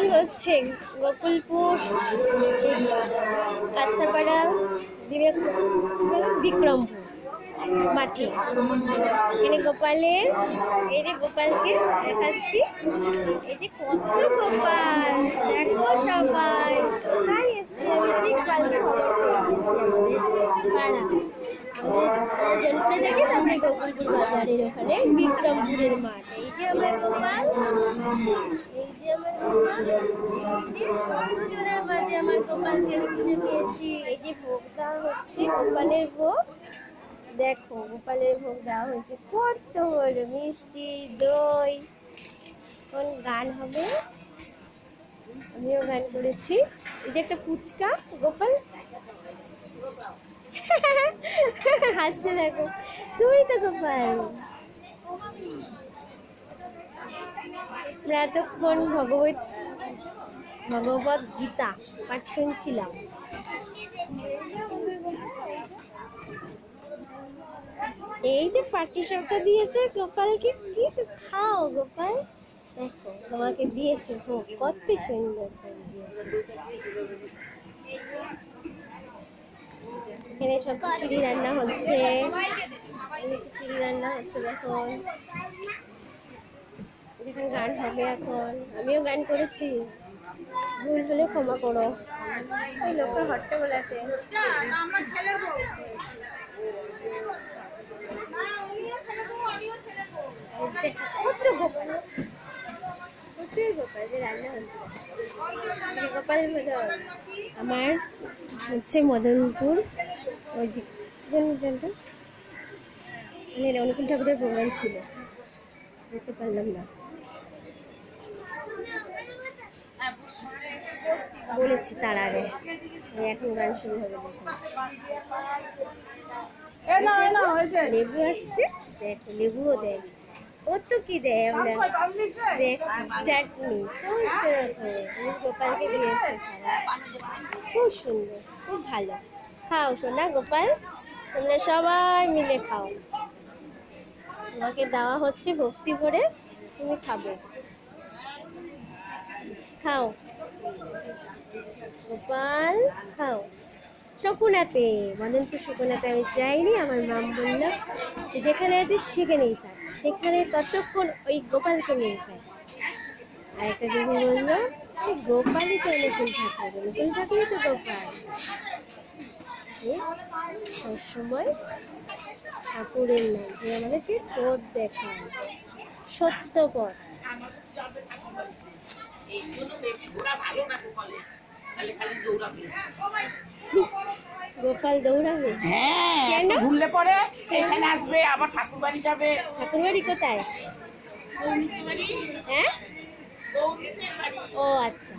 এখন হচ্ছে গোকুলপুর কাঁচাপাড়া বিক্রমপুর মাঠে। এখানে গোপালের, এই যে গোপালকে দেখাচ্ছি, এই যে কত গোপাল দেখো সবাই কোথায় এসছে। আমি ঠিক কালকে খবর পেয়েছি পাড়া জনপুরে থেকে, তারপরে গোকুলপুর বাজারের ওখানে বিক্রমপুরের মাঠ। এই যে আমার গোপাল, এই যে আমার গোপাল, এই যে কতজনের মাঝে আমার গোপালকে আমি খুঁজে পেয়েছি। এই যে ভোগ দেওয়া হচ্ছে, গোপালের ভোগ দেখো, গোপালের ভোগ দেওয়া হয়েছে কত বড় মিষ্টি দই। কোন গান হবে, আমিও গান করেছি। এই যে একটা ফুচকা, গোপাল হাসছে দেখো, তুমি তো গোপাল। এতক্ষণ ভগবত গীতা পাঠ শুনছিলাম। এই যে পাটি সাপটা দিয়েছে গোপালকে, কি খাও গোপাল, দেখো তোমাকে দিয়েছে ভোগ, কত সুন্দর দিয়েছে। এখানে সব খিচুড়ি রান্না হচ্ছে, খিচুড়ি রান্না হচ্ছে দেখুন। এখানে গান হবে এখন, আমিও গান করেছি, ভুল হলে ক্ষমা করো। ওই লোকের হট্টগোলাতে কত গোপাল, প্রচুর গোপাল যে রান্না হচ্ছে। গোপাল আমার হচ্ছে মদনপুর, ওই যে মানে অনুকূল ঠাকুরের প্রোগ্রাম ছিল, যেতে পারলাম না, বলেছি তার আগে। এখন গান শুরু হবে, লেবু আসছে দেখো, লেবুও দেয়, ও তো কি দেয় আমরা দেখ, চাটনি গোপালকে দিয়েছে, খুব সুন্দর, খুব ভালো। খাও সোনা গোপাল, তোমরা সবাই মিলে খাও, তোমাকে দেওয়া হচ্ছে ভক্তি করে, তুমি খাবে, খাও গোপাল খাও। শকুনাতে, মদনপুর শকুনাতে আমি যাইনি, আমার মাম বলল যেখানে আছে সেখানেই থাক, সেখানে ততক্ষণ ওই গোপালকে নিয়ে খায়। আর একটা দিদি বললো গোপালই তো অনুকূল ঠাকুর, অনুকূল ঠাকুরই তো গোপাল, সবসময় ঠাকুরের নাম, যে আমাদেরকে পথ দেখায়, সত্য পথ। গোপাল দৌড়াবে, হ্যাঁ, ভুললে পরে এখানে আসবে, আবার ঠাকুর বাড়ি যাবে। ঠাকুর বাড়ি কোথায়? হ্যাঁ, ও আচ্ছা,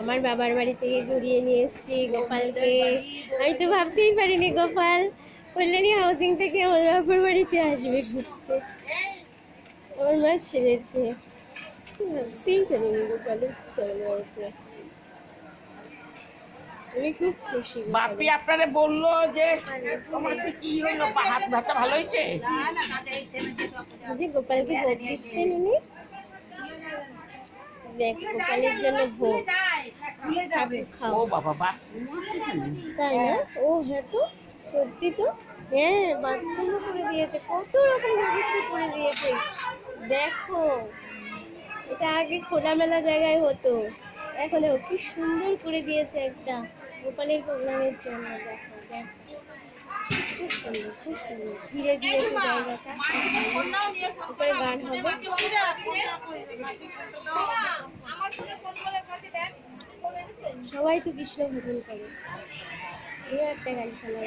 আমার বাবার বাড়ি থেকে জড়িয়ে নিয়ে এসেছি গোপালকে। আমি তো ভাবতেই পারিনি গোপাল কল্যাণী হাউসিং থেকে আমার বাবার বাড়িতে আসবে ঘুরতে, আমার মা ছেড়েছে, ভাবতেই পারিনি গোপালের বাড়িতে। আমি খুব খুশি। বাপি আপনারে বললো যে তোমার কি হলো, হাত ব্যথা ভালো হয়েছে? যে গোপালকে ভোগ দিচ্ছেন উনি, দেখ গোপালের জন্য ভোগ, খাও বাবা বা, তাই না? ও হ্যাঁ, তো সত্যি তো, হ্যাঁ, বাথরুমও করে দিয়েছে, কত রকম ব্যবস্থা করে দিয়েছে দেখো। এটা আগে খোলামেলা জায়গায় হতো, এখন কি সুন্দর করে দিয়েছে একটা গোপালের প্রোগ্রামের জন্য। দেখো খুব সুন্দর, খুব সুন্দর ঘিরে দিয়েছে জায়গাটা। উপরে গান হবে, সবাই তো কৃষ্ণ ভজন করে, একটা গান শোনা